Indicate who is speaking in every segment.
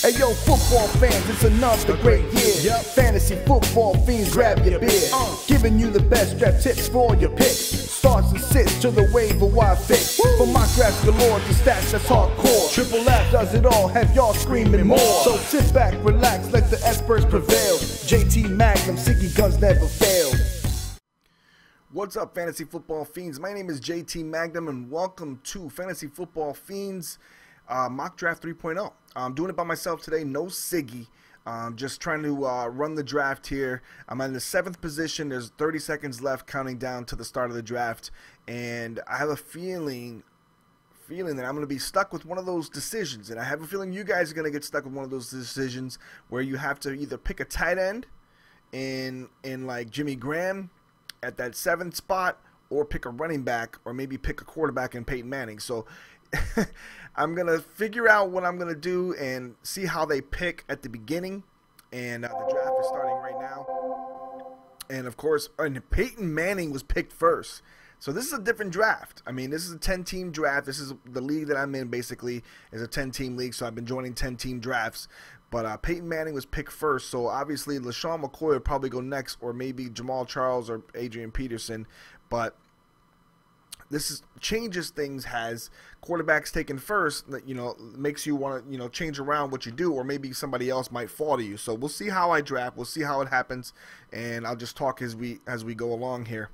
Speaker 1: Hey yo, football fans, it's another great year. Fantasy football fiends, grab your beer. Giving you the best draft tips for all your picks. Starts and sits to the waiver wire fix. From mock drafts galore to stats that's hardcore. Triple F does it all, have y'all screaming more. So sit back, relax, let the experts prevail. JT Magnum, Siggy Gunz never fail.
Speaker 2: What's up, Fantasy Football Fiends? My name is JT Magnum, and welcome to Fantasy Football Fiends Mock Draft 3.0. I'm doing it by myself today, no Siggy. Just trying to run the draft here. I'm in the 7th position. There's 30 seconds left, counting down to the start of the draft, and I have a feeling that I'm going to be stuck with one of those decisions, and I have a feeling you guys are going to get stuck with one of those decisions where you have to either pick a tight end in like Jimmy Graham at that 7th spot, or pick a running back, or maybe pick a quarterback in Peyton Manning. So I'm going to figure out what I'm going to do and see how they pick at the beginning. And the draft is starting right now. And of course, Peyton Manning was picked first. So this is a different draft. I mean, this is a 10-team draft. This is the league that I'm in, basically, is a 10-team league. So I've been joining 10-team drafts. But Peyton Manning was picked first, so obviously LeSean McCoy would probably go next, or maybe Jamal Charles or Adrian Peterson. But this changes things. Has quarterbacks taken first, that makes you want to change around what you do, or maybe somebody else might fall to you. So we'll see how I draft. We'll see how it happens, and I'll just talk as we go along here.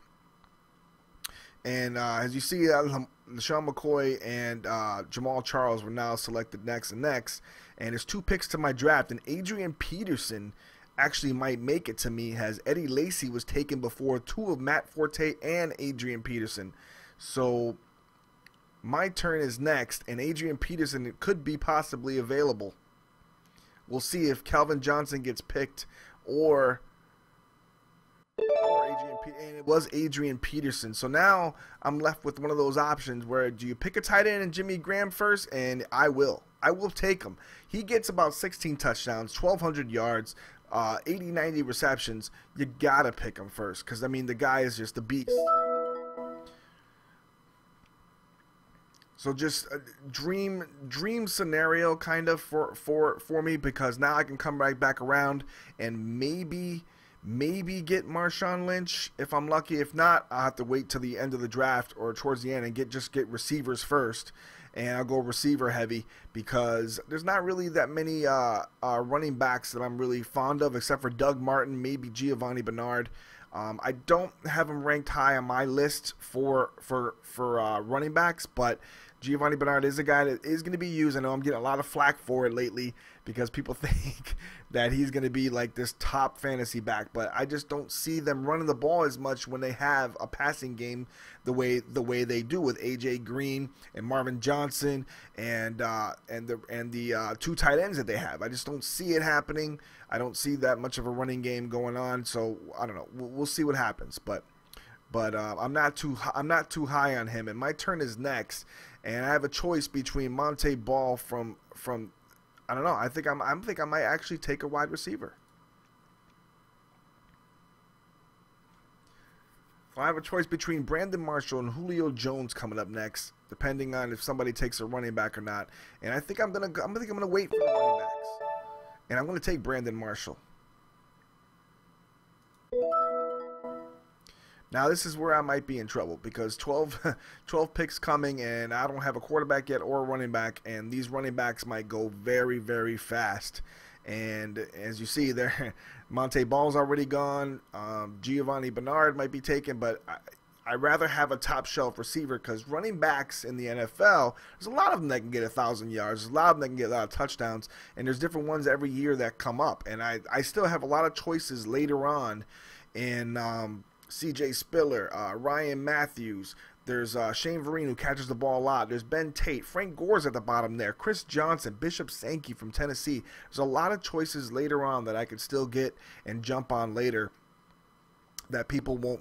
Speaker 2: And as you see, LeSean McCoy and Jamal Charles were now selected next. And there's 2 picks to my draft. And Adrian Peterson actually might make it to me, as Eddie Lacy was taken before 2 of Matt Forte and Adrian Peterson. So my turn is next, and Adrian Peterson could be possibly available. We'll see if Calvin Johnson gets picked or and it was Adrian Peterson. So now I'm left with one of those options where, do you pick a tight end and Jimmy Graham first? And I will take him. He gets about 16 touchdowns, 1,200 yards, 80-90 receptions. You gotta pick him first, because I mean, the guy is just a beast. So just a dream scenario kind of for me, because now I can come right back around and maybe get Marshawn Lynch if I'm lucky. If not, I'll have to wait till the end of the draft or towards the end and get receivers first, and I'll go receiver heavy, because there's not really that many running backs that I'm really fond of, except for Doug Martin, maybe Giovanni Bernard. I don't have him ranked high on my list for running backs, but Giovanni Bernard is a guy that is going to be used. I know I'm getting a lot of flack for it lately, because people think that he's going to be like this top fantasy back, but I just don't see them running the ball as much when they have a passing game the way they do with AJ Green and Marvin Johnson and the 2 tight ends that they have. I just don't see it happening. I don't see that much of a running game going on. So I don't know. We'll see what happens, but I'm not too high on him. And my turn is next, and I have a choice between Monte Ball from I don't know. I think I might actually take a wide receiver. So I have a choice between Brandon Marshall and Julio Jones coming up next, depending on if somebody takes a running back or not. And I think I'm gonna wait for the running backs, and I'm gonna take Brandon Marshall. Now this is where I might be in trouble, because 12 picks coming, and I don't have a quarterback yet or a running back, and these running backs might go very, very fast. And as you see there, Monte Ball's already gone. Giovanni Bernard might be taken, but I'd rather have a top shelf receiver, because running backs in the NFL, there's a lot of them that can get 1,000 yards. There's a lot of them that can get a lot of touchdowns, and there's different ones every year that come up. And I still have a lot of choices later on in C.J. Spiller, Ryan Matthews. There's Shane Vereen, who catches the ball a lot. There's Ben Tate. Frank Gore's at the bottom there. Chris Johnson, Bishop Sankey from Tennessee. There's a lot of choices later on that I could still get and jump on later that people won't,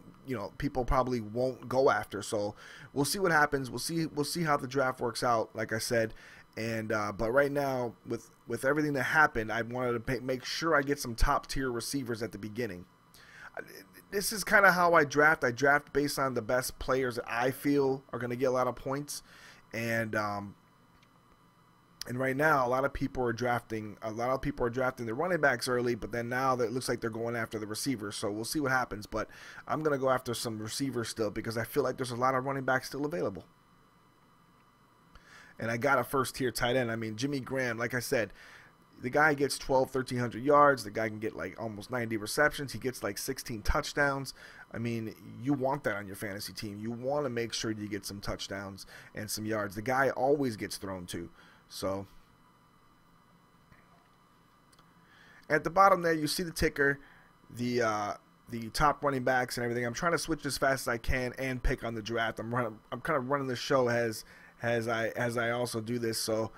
Speaker 2: people probably won't go after. So we'll see what happens. We'll see how the draft works out, like I said. And but right now, with everything that happened, I wanted to make sure I get some top tier receivers at the beginning. This is kind of how I draft. I draft based on the best players that I feel are going to get a lot of points, and And right now, a lot of people are drafting the running backs early, but then now it looks like they're going after the receivers. So we'll see what happens. But I'm gonna go after some receivers still because I feel like there's a lot of running backs still available. And I got a first-tier tight end. I mean, Jimmy Graham, like I said, the guy gets 1,300 yards. The guy can get like almost 90 receptions. He gets like 16 touchdowns. I mean, you want that on your fantasy team. You want to make sure you get some touchdowns and some yards. The guy always gets thrown to. So at the bottom there, you see the ticker, the top running backs and everything. I'm trying to switch as fast as I can and pick on the draft. I'm kind of running the show as I also do this. So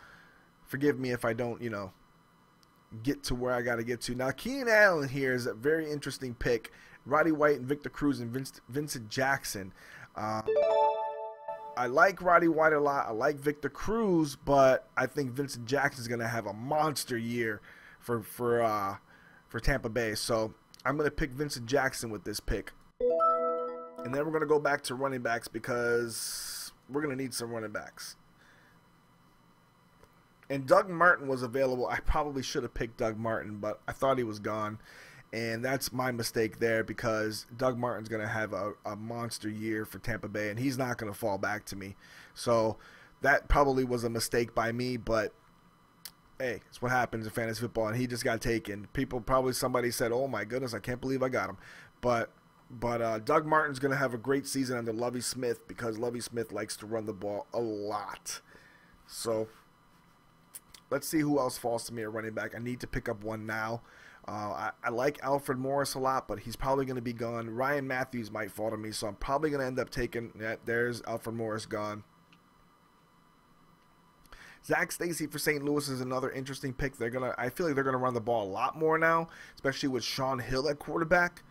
Speaker 2: forgive me if I don't, get to where I got to get to. Now, Keenan Allen here is a very interesting pick. Roddy White and Victor Cruz and Vincent Jackson. I like Roddy White a lot. I like Victor Cruz, but I think Vincent Jackson is going to have a monster year for Tampa Bay. So I'm going to pick Vincent Jackson with this pick. And then we're going to go back to running backs because we're going to need some running backs. And Doug Martin was available. I probably should have picked Doug Martin, but I thought he was gone. And that's my mistake there because Doug Martin's going to have a monster year for Tampa Bay, and he's not going to fall back to me. So that probably was a mistake by me, but hey, it's what happens in fantasy football, and he just got taken. Somebody said, oh my goodness, I can't believe I got him. But Doug Martin's going to have a great season under Lovie Smith because Lovie Smith likes to run the ball a lot. So let's see who else falls to me at running back. I need to pick up one now. I like Alfred Morris a lot, but he's probably going to be gone. Ryan Matthews might fall to me, so I'm probably going to end up taking there's Alfred Morris gone. Zach Stacy for St. Louis is another interesting pick. I feel like they're gonna run the ball a lot more now, especially with Sean Hill at quarterback.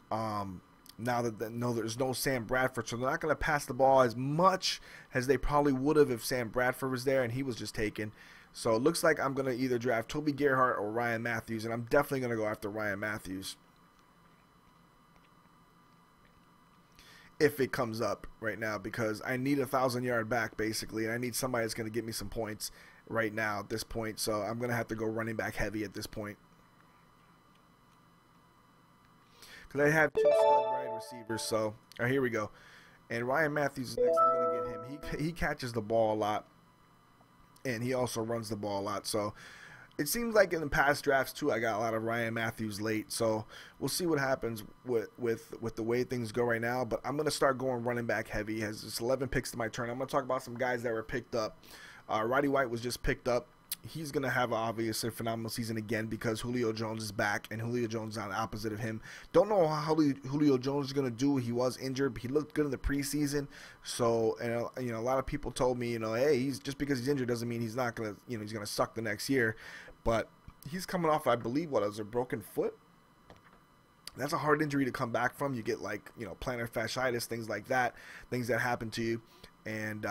Speaker 2: Now that there's no Sam Bradford, so they're not gonna pass the ball as much as they probably would have if Sam Bradford was there and he was just taken. So it looks like I'm going to either draft Toby Gerhart or Ryan Matthews, and I'm definitely going to go after Ryan Matthews if it comes up right now because I need a 1,000-yard back basically, and I need somebody that's going to get me some points right now at this point. So I'm going to have to go running back heavy at this point because I have two stud wide receivers. So all right, here we go, and Ryan Matthews is next. I'm going to get him. He catches the ball a lot. And he also runs the ball a lot. So it seems like in the past drafts, too, I got a lot of Ryan Matthews late. So we'll see what happens with the way things go right now. But I'm going to start going running back heavy. Has just 11 picks to my turn. I'm going to talk about some guys that were picked up. Roddy White was just picked up. He's going to have obviously a phenomenal season again because Julio Jones is back, and Julio Jones is on the opposite of him. Don't know how Julio Jones is going to do. He was injured, but he looked good in the preseason. So, and a lot of people told me, hey, he's just because he's injured doesn't mean he's not going to, he's going to suck the next year. But he's coming off, I believe, what was a broken foot. That's a hard injury to come back from. You get like, plantar fasciitis, things like that, things that happen to you. And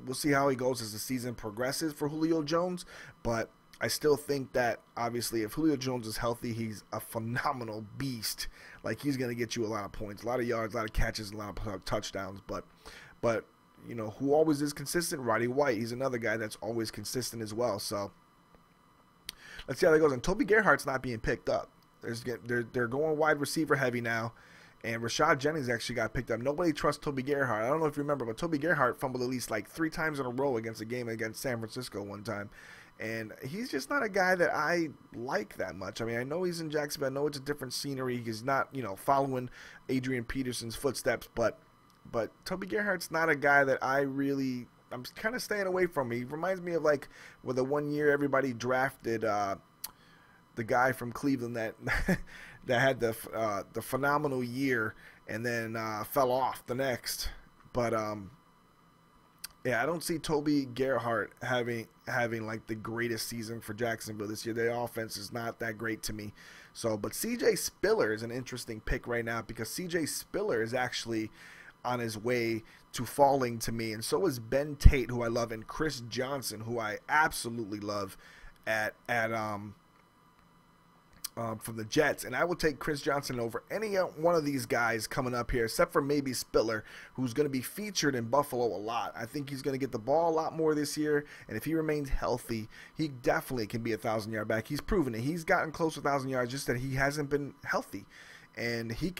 Speaker 2: we'll see how he goes as the season progresses for Julio Jones. But I still think that, obviously, if Julio Jones is healthy, he's a phenomenal beast. Like, he's going to get you a lot of points, a lot of yards, a lot of catches, a lot of touchdowns. But who always is consistent? Roddy White. He's another guy that's always consistent as well. So let's see how that goes. And Toby Gerhart's not being picked up. They're going wide receiver heavy now. And Rashad Jennings actually got picked up. Nobody trusts Toby Gerhart. I don't know if you remember, but Toby Gerhart fumbled at least like 3 times in a row against a game against San Francisco one time. And he's just not a guy that I like that much. I mean, I know he's in Jacksonville. I know it's a different scenery. He's not, following Adrian Peterson's footsteps. But Toby Gerhart's not a guy that I'm kind of staying away from. He reminds me of like with the one year everybody drafted the guy from Cleveland that that had the phenomenal year and then fell off the next. But yeah, I don't see Toby Gerhart having like the greatest season for Jacksonville this year. Their offense is not that great to me. So, but CJ Spiller is an interesting pick right now because CJ Spiller is actually on his way to falling to me, and so is Ben Tate, who I love, and Chris Johnson, who I absolutely love at from the Jets, and I will take Chris Johnson over any one of these guys coming up here, except for maybe Spiller, who's going to be featured in Buffalo a lot. I think he's going to get the ball a lot more this year, and if he remains healthy, he definitely can be a 1,000-yard back. He's proven it. He's gotten close to 1,000 yards, just that he hasn't been healthy. And he's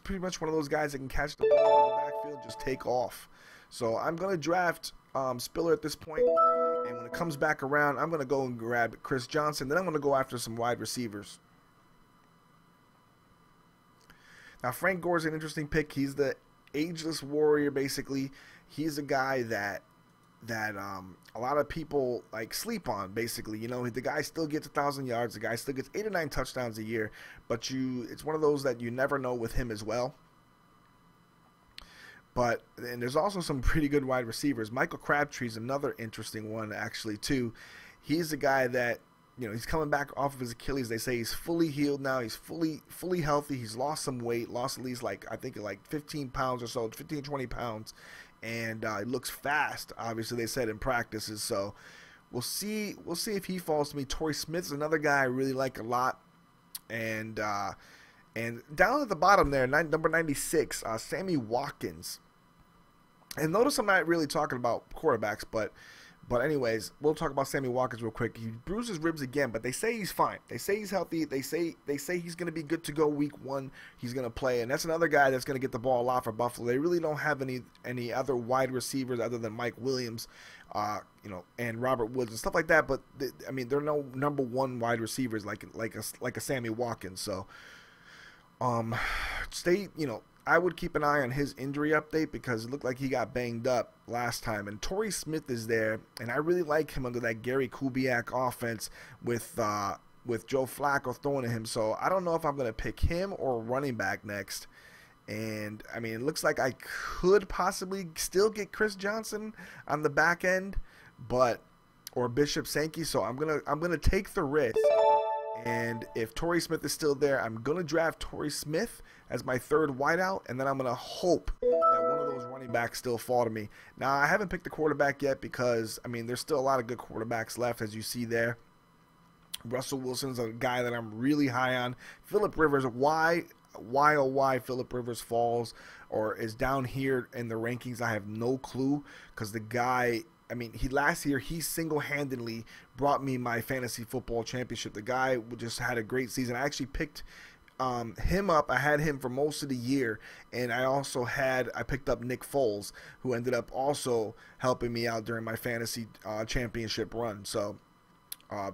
Speaker 2: pretty much one of those guys that can catch the ball in the backfield, just take off. So I'm going to draft Spiller at this point. And when it comes back around, I'm going to go and grab Chris Johnson. Then I'm going to go after some wide receivers. Now, Frank Gore's an interesting pick. He's the ageless warrior, basically. He's a guy that a lot of people like sleep on, basically. You know, the guy still gets 1,000 yards. The guy still gets 8 or 9 touchdowns a year. But it's one of those that you never know with him as well. And there's also some pretty good wide receivers. Michael Crabtree's another interesting one, actually, too. He's a guy that, you know, he's coming back off of his Achilles. They say he's fully healed now. He's fully healthy. He's lost some weight, lost at least I think 15 pounds or so, 15, 20 pounds. And he looks fast, obviously, they said in practices. So we'll see if he falls to me. Torrey Smith's another guy I really like a lot. And down at the bottom there, number 96, Sammy Watkins. And notice I'm not really talking about quarterbacks, but anyways, we'll talk about Sammy Watkins real quick. He bruised his ribs again, but they say he's fine. They say he's healthy. They say he's going to be good to go week 1. He's going to play, and that's another guy that's going to get the ball a lot for Buffalo. They really don't have any other wide receivers other than Mike Williams, you know, and Robert Woods and stuff like that. But they're no number 1 wide receivers like a Sammy Watkins. So, you know, I would keep an eye on his injury update because it looked like he got banged up last time. And Torrey Smith is there, and I really like him under that Gary Kubiak offense with Joe Flacco throwing at him. So I don't know if I'm going to pick him or running back next. And, I mean, it looks like I could possibly still get Chris Johnson on the back end, or Bishop Sankey. So I'm gonna take the risk. And if Torrey Smith is still there, I'm going to draft Torrey Smith as my 3rd wideout, and then I'm going to hope that one of those running backs still fall to me. Now, I haven't picked a quarterback yet because, I mean, there's still a lot of good quarterbacks left, as you see there. Russell Wilson's a guy that I'm really high on. Phillip Rivers, why Phillip Rivers falls or is down here in the rankings, I have no clue, because the guy, I mean, last year he single-handedly brought me my fantasy football championship. The guy just had a great season. I actually picked him up. I had him for most of the year, and I picked up Nick Foles, who ended up also helping me out during my fantasy championship run. So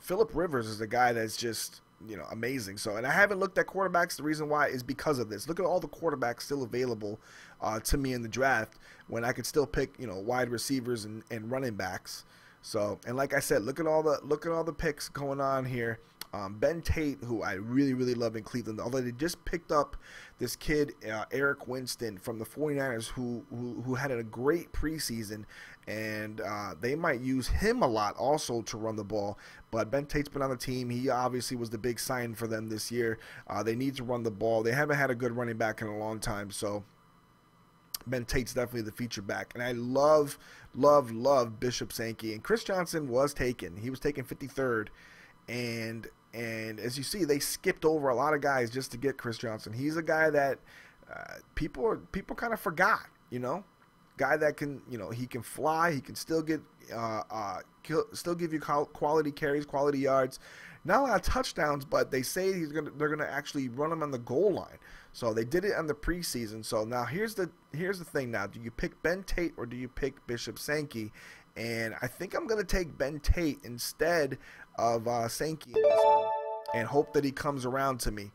Speaker 2: Phillip Rivers is a guy that's just, you know, amazing. So, and I haven't looked at quarterbacks. The reason why is because of this. Look at all the quarterbacks still available to me in the draft when I could still pick, you know, wide receivers and running backs. So, and like I said, look at all the picks going on here. Ben Tate, who I really, really love in Cleveland, although they just picked up this kid, Eric Winston from the 49ers, who had a great preseason, and they might use him a lot also to run the ball. But Ben Tate's been on the team. He obviously was the big sign for them this year. They need to run the ball. They haven't had a good running back in a long time, so Ben Tate's definitely the feature back. And I love Bishop Sankey. And Chris Johnson was taken. He was taken 53rd. And as you see, they skipped over a lot of guys just to get Chris Johnson. He's a guy that people kind of forgot, you know. Guy that can, you know, he can fly. He can still get still give you quality carries, quality yards. Not a lot of touchdowns, but they say they're gonna actually run him on the goal line. So they did it on the preseason. So now here's the thing. Now, do you pick Ben Tate or do you pick Bishop Sankey? And I think I'm gonna take Ben Tate instead of Sankey in this one, and hope that he comes around to me,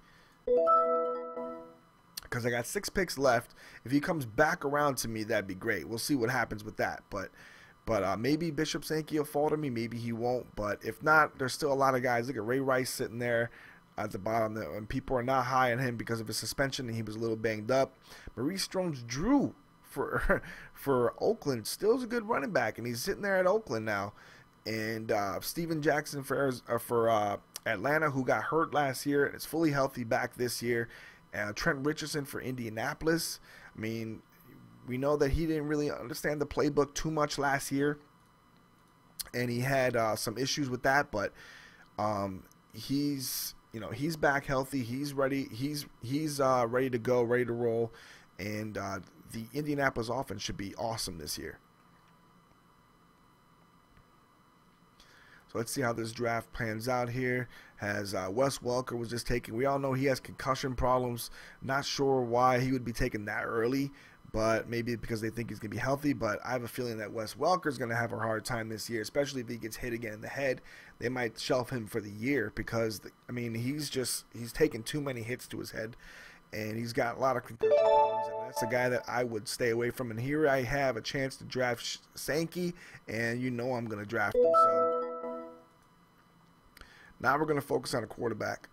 Speaker 2: because I got 6 picks left. If he comes back around to me, that'd be great. We'll see what happens with that. But maybe Bishop Sankey will fall to me. Maybe he won't. But if not, there's still a lot of guys. Look at Ray Rice sitting there at the bottom, and people are not high on him because of his suspension, and he was a little banged up. Maurice Jones-Drew for Oakland still is a good running back, and he's sitting there at Oakland now. And Steven Jackson for Atlanta, who got hurt last year and is fully healthy back this year. Trent Richardson for Indianapolis. I mean, we know that he didn't really understand the playbook too much last year, and he had some issues with that. But he's you know, he's back healthy. He's ready. He's ready to go, ready to roll. And the Indianapolis offense should be awesome this year. So let's see how this draft pans out here. Has Wes Welker was just taken. We all know he has concussion problems. Not sure why he would be taken that early, but maybe because they think he's going to be healthy. But I have a feeling that Wes Welker is going to have a hard time this year, especially if he gets hit again in the head. They might shelf him for the year because, I mean, he's taken too many hits to his head, and he's got a lot of concussion problems, and that's a guy that I would stay away from. And here I have a chance to draft Sankey, and you know I'm going to draft him. So now we're going to focus on a quarterback.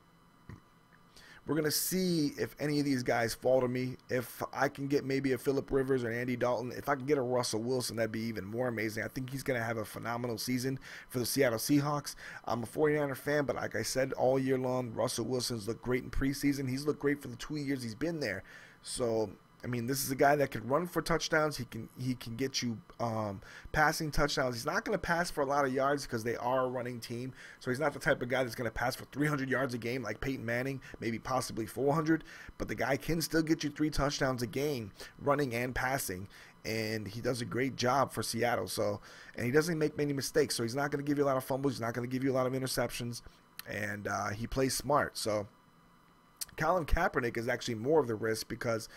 Speaker 2: We're going to see if any of these guys fall to me. If I can get maybe a Phillip Rivers or Andy Dalton, if I can get a Russell Wilson, that'd be even more amazing. I think he's going to have a phenomenal season for the Seattle Seahawks. I'm a 49er fan, but like I said all year long, Russell Wilson's looked great in preseason. He's looked great for the 2 years he's been there. So, I mean, this is a guy that can run for touchdowns. He can get you passing touchdowns. He's not going to pass for a lot of yards because they are a running team. So he's not the type of guy that's going to pass for 300 yards a game like Peyton Manning, maybe possibly 400. But the guy can still get you 3 touchdowns a game running and passing. And he does a great job for Seattle. So, and he doesn't make many mistakes. So he's not going to give you a lot of fumbles. He's not going to give you a lot of interceptions. And he plays smart. So Colin Kaepernick is actually more of the risk because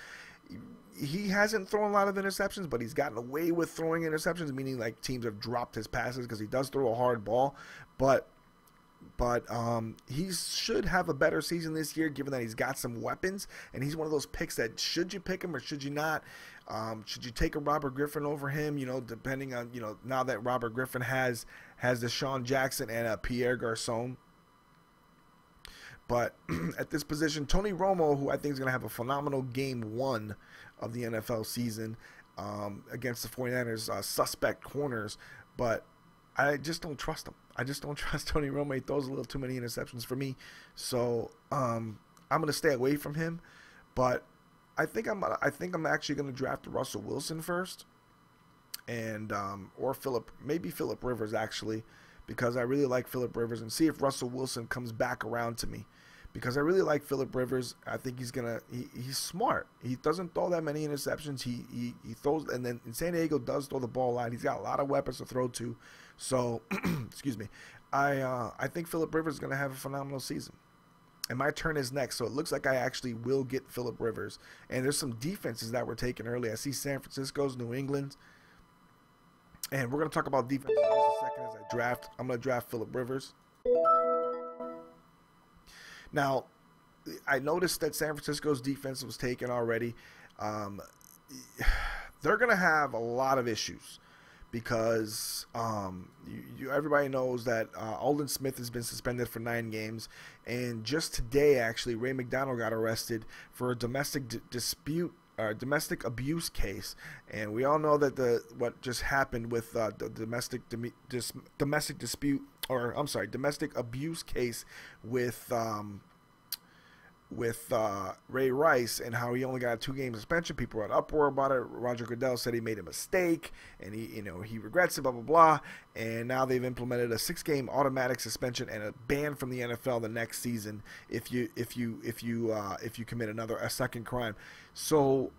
Speaker 2: he hasn't thrown a lot of interceptions, but he's gotten away with throwing interceptions, meaning like teams have dropped his passes because he does throw a hard ball. But he should have a better season this year, given that he's got some weapons, and he's one of those picks that should you pick him or should you not? Should you take a Robert Griffin over him? You know, depending on, you know, now that Robert Griffin has Deshaun Jackson and Pierre Garçon. But at this position, Tony Romo, who I think is going to have a phenomenal game 1 of the NFL season against the 49ers suspect corners, but I just don't trust him. I just don't trust Tony Romo. He throws a little too many interceptions for me. So I'm going to stay away from him. But I think I'm actually going to draft Russell Wilson first, and or maybe Phillip Rivers actually, because I really like Phillip Rivers, and see if Russell Wilson comes back around to me. Because I really like Phillip Rivers. I think he's smart. He doesn't throw that many interceptions. He throws, and then in San Diego does throw the ball a lot. He's got a lot of weapons to throw to. So, excuse me. I think Phillip Rivers is going to have a phenomenal season. And my turn is next, so it looks like I actually will get Phillip Rivers. And there's some defenses that were taken early. I see San Francisco's, New England. And we're going to talk about defense in just a second as I draft. I'm going to draft Phillip Rivers. Now, I noticed that San Francisco's defense was taken already. They're going to have a lot of issues because everybody knows that Aldon Smith has been suspended for 9 games. And just today, actually, Ray McDonald got arrested for a domestic domestic abuse case, and we all know that what just happened with the domestic abuse case with Ray Rice, and how he only got a 2-game suspension. People were in uproar about it. Roger Goodell said he made a mistake, and he regrets it, blah blah blah. And now they've implemented a 6-game automatic suspension and a ban from the NFL the next season if you commit a second crime. So,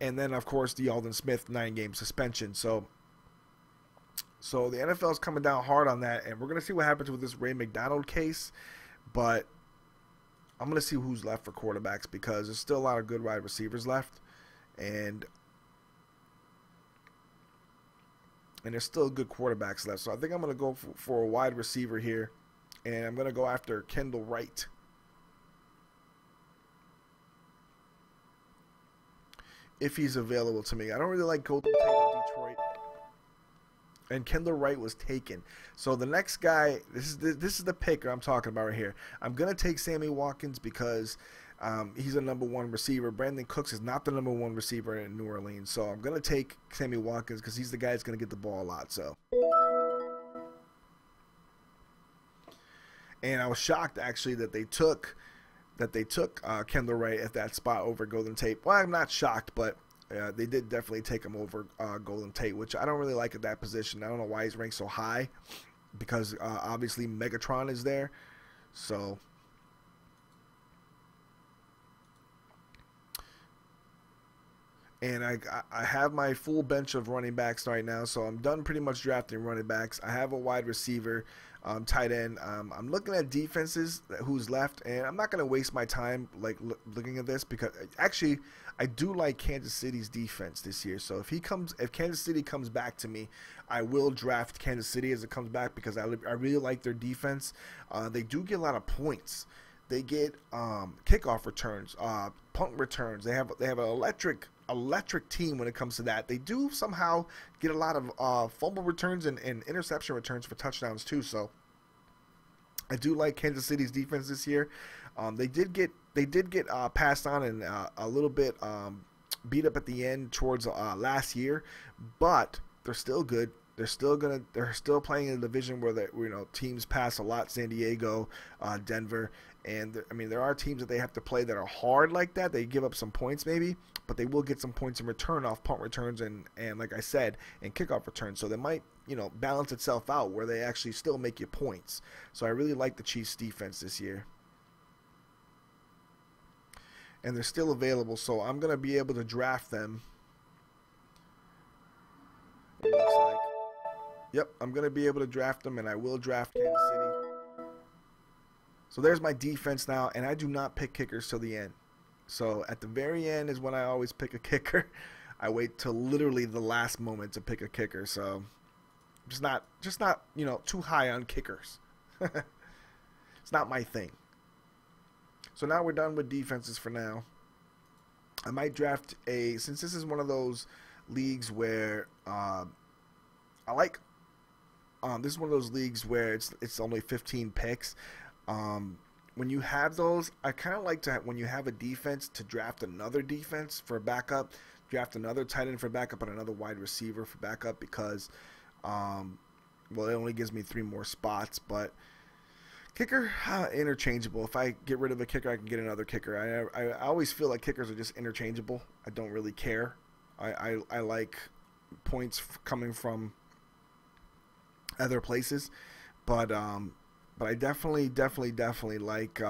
Speaker 2: and then of course the Aldon Smith 9-game suspension. So the NFL is coming down hard on that, and we're gonna see what happens with this Ray McDonald case, but I'm going to see who's left for quarterbacks because there's still a lot of good wide receivers left. And there's still good quarterbacks left. So I think I'm going to go for a wide receiver here. And I'm going to go after Kendall Wright. If he's available to me. I don't really like Golden Tate of Detroit. And Kendall Wright was taken. So the next guy, this is the pick I'm talking about right here. I'm going to take Sammy Watkins because he's a #1 receiver. Brandon Cooks is not the #1 receiver in New Orleans. So I'm going to take Sammy Watkins because he's the guy that's going to get the ball a lot. So, and I was shocked actually that they took Kendall Wright at that spot over Golden Tate. Well, I'm not shocked, but they did definitely take him over Golden Tate, which I don't really like at that position. I don't know why he's ranked so high because obviously Megatron is there. So And I have my full bench of running backs right now, so I'm done pretty much drafting running backs. I have a wide receiver, tight end. I'm looking at defenses, who's left, and I'm not going to waste my time like looking at this, because actually I do like Kansas City's defense this year. So if Kansas City comes back to me, I will draft Kansas City as it comes back, because I really like their defense. They do get a lot of points. They get kickoff returns, punt returns. They have an electric team when it comes to that. They do somehow get a lot of fumble returns and interception returns for touchdowns too. So I do like Kansas City's defense this year. They did get passed on and a little bit beat up at the end towards last year, but they're still good. They're still playing in a division where teams pass a lot. San Diego, Denver, and I mean, there are teams that they have to play that are hard like that. They give up some points maybe, but they will get some points in return off punt returns and like I said, and kickoff returns. So they might balance itself out where they actually still make you points. So I really like the Chiefs defense this year, and they're still available. So I'm gonna be able to draft them. It looks like. Yep, I'm going to be able to draft them, and I will draft Kansas City. So there's my defense now, and I do not pick kickers till the end. So at the very end is when I always pick a kicker. I wait till literally the last moment to pick a kicker. So just not too high on kickers. It's not my thing. So now we're done with defenses for now. I might draft since this is one of those leagues where this is one of those leagues where it's only 15 picks. When you have those, I kind of like to, when you have a defense, to draft another defense for backup, draft another tight end for backup, and another wide receiver for backup, because, well, it only gives me 3 more spots. But kicker, interchangeable. If I get rid of a kicker, I can get another kicker. I always feel like kickers are just interchangeable. I don't really care. I like points coming from other places, but I definitely like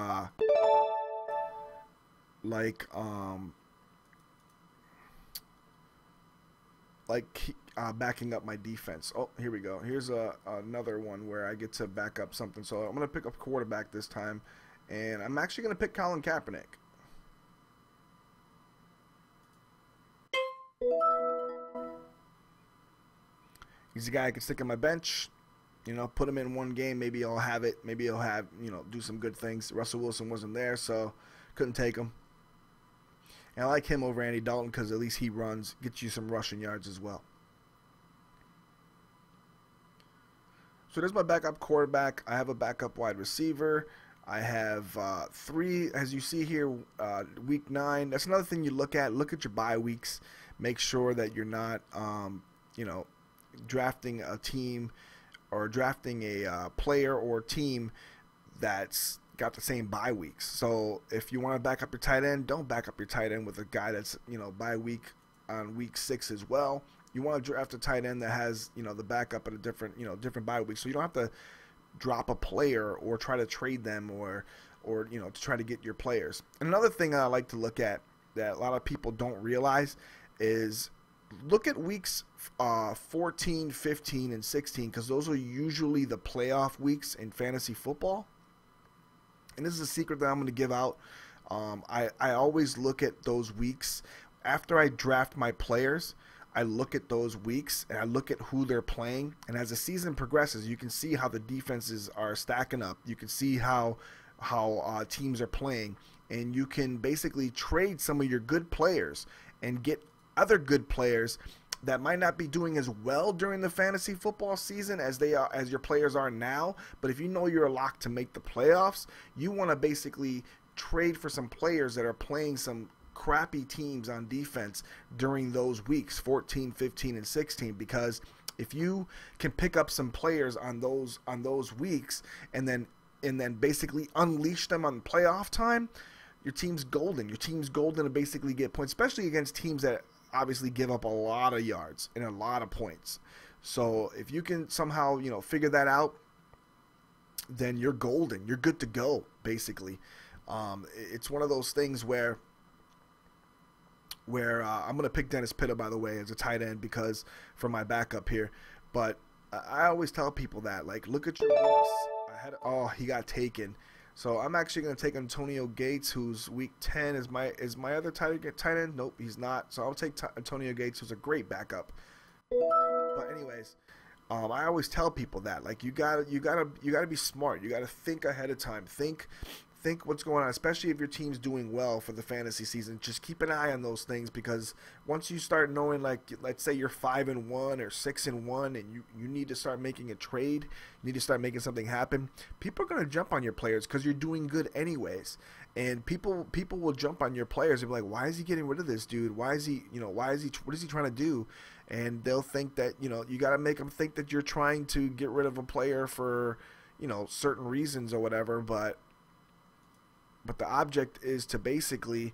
Speaker 2: backing up my defense. Oh, here we go. Here's another one where I get to back up something. So I'm gonna pick up quarterback this time, and I'm actually gonna pick Colin Kaepernick. He's a guy I can stick on my bench, put him in one game. Maybe he'll have it. Maybe he'll have, do some good things. Russell Wilson wasn't there, so couldn't take him. And I like him over Andy Dalton because at least he runs, gets you some rushing yards as well. So there's my backup quarterback. I have a backup wide receiver. I have 3, as you see here, week 9. That's another thing you look at. Look at your bye weeks. Make sure that you're not, drafting a team or drafting a player or team that's got the same bye weeks. So if you want to back up your tight end, don't back up your tight end with a guy that's bye week on week 6 as well. You want to draft a tight end that has the backup at a different bye week, so you don't have to drop a player or try to trade them or to try to get your players. And another thing I like to look at that a lot of people don't realize is look at weeks 14, 15, and 16, because those are usually the playoff weeks in fantasy football. And this is a secret that I'm going to give out. I always look at those weeks. After I draft my players, I look at those weeks and I look at who they're playing. And as the season progresses, you can see how the defenses are stacking up. You can see how teams are playing. And you can basically trade some of your good players and get other good players that might not be doing as well during the fantasy football season as your players are now. But if you know you're locked to make the playoffs, you want to basically trade for some players that are playing some crappy teams on defense during those weeks 14, 15, and 16, because if you can pick up some players on those weeks and then basically unleash them on playoff time, your team's golden. Your team's golden to basically get points, especially against teams that obviously give up a lot of yards and a lot of points. So if you can somehow figure that out, then you're golden. You're good to go, basically. It's one of those things where where I'm going to pick Dennis Pitta, by the way, as a tight end because for my backup here. But I always tell people that, like, look at your weeks. Oh, he got taken. So I'm actually going to take Antonio Gates, who's week 10. Is my other tight end? Nope, he's not. So I'll take Antonio Gates, who's a great backup. But anyways, I always tell people that, like, you gotta be smart. You gotta think ahead of time. Think what's going on, especially if your team's doing well for the fantasy season. Just keep an eye on those things, because once you start knowing, like, let's say you're 5-1 or 6-1 and you need to start making a trade, you need to start making something happen, people are going to jump on your players because you're doing good anyways. And people will jump on your players and be like, why is he getting rid of this dude? Why is he, what is he trying to do? And they'll think that, you got to make them think that you're trying to get rid of a player for, certain reasons or whatever. But the object is to basically,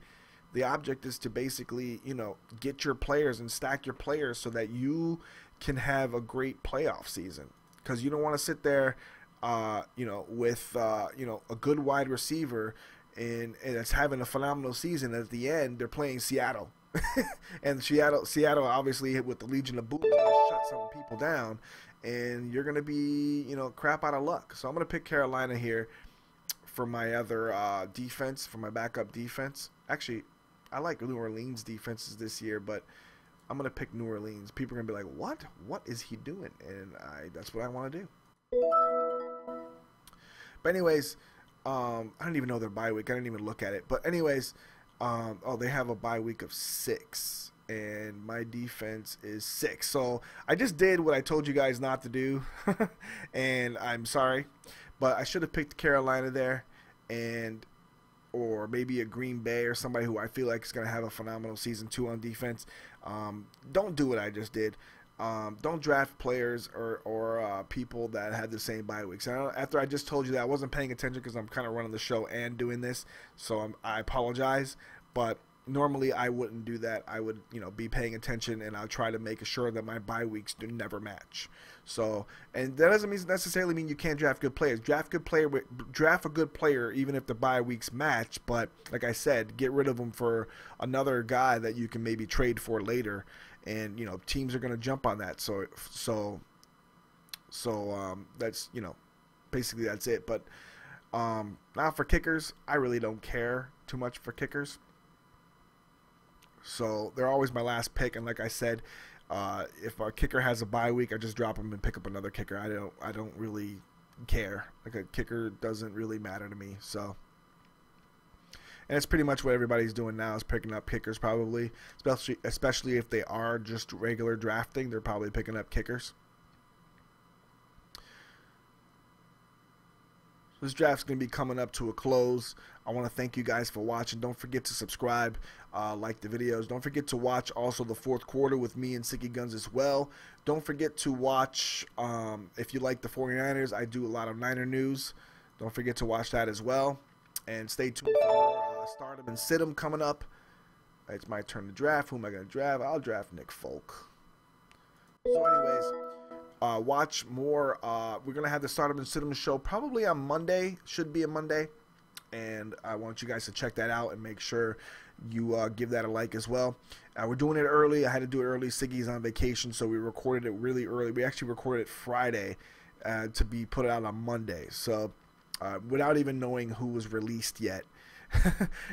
Speaker 2: get your players and stack your players so that you can have a great playoff season. Because you don't want to sit there, with, a good wide receiver and it's having a phenomenal season. At the end, they're playing Seattle. And Seattle obviously with the Legion of Boom shut some people down, and you're going to be, crap out of luck. So I'm going to pick Carolina here for my other defense, for my backup defense. Actually, I like New Orleans defenses this year, but I'm going to pick New Orleans. People are going to be like, what? What is he doing? And that's what I want to do. But anyways, I don't even know their bye week. I didn't even look at it. But anyways, they have a bye week of 6. And my defense is 6. So I just did what I told you guys not to do. And I'm sorry. But I should have picked Carolina there, or maybe a Green Bay or somebody who I feel like is going to have a phenomenal season too on defense. Don't do what I just did. Don't draft players or people that had the same bye weeks. After I just told you that, I wasn't paying attention because I'm kind of running the show and doing this, so I apologize. But normally I wouldn't do that. I would, be paying attention, and I'll try to make sure that my bye weeks do never match. So, and that doesn't necessarily mean you can't draft good players. Draft a good player even if the bye weeks match. But like I said, get rid of them for another guy that you can maybe trade for later. And teams are going to jump on that. So that's basically that's it. But now for kickers, I really don't care too much for kickers. So they're always my last pick, and like I said, if our kicker has a bye week, I just drop him and pick up another kicker. I don't really care. Like, a kicker doesn't really matter to me. So, and it's pretty much what everybody's doing now, is picking up kickers probably, especially if they are just regular drafting. They're probably picking up kickers. This draft's going to be coming up to a close. I want to thank you guys for watching. Don't forget to subscribe, like the videos. Don't forget to watch also the fourth quarter with me and Siggy Gunz as well. Don't forget to watch, if you like the 49ers, I do a lot of NinerNews. Don't forget to watch that as well. And stay tuned for Stardom and Sid'em coming up. It's my turn to draft. Who am I going to draft? I'll draft Nick Folk. So anyways, watch more. We're going to have the Stardom and Sid'em show probably on Monday. Should be a Monday. And I want you guys to check that out and make sure you give that a like as well. We're doing it early. I had to do it early. Siggy's on vacation, so we recorded it really early. We actually recorded it Friday to be put out on Monday. So without even knowing who was released yet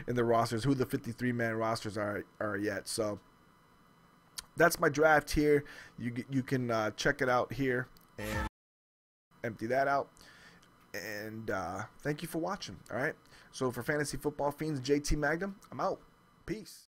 Speaker 2: in the rosters, who the 53-man rosters are yet. So that's my draft here. You can check it out here and empty that out. And thank you for watching. All right. So for Fantasy Football Fiends, JT Magnum, I'm out. Peace.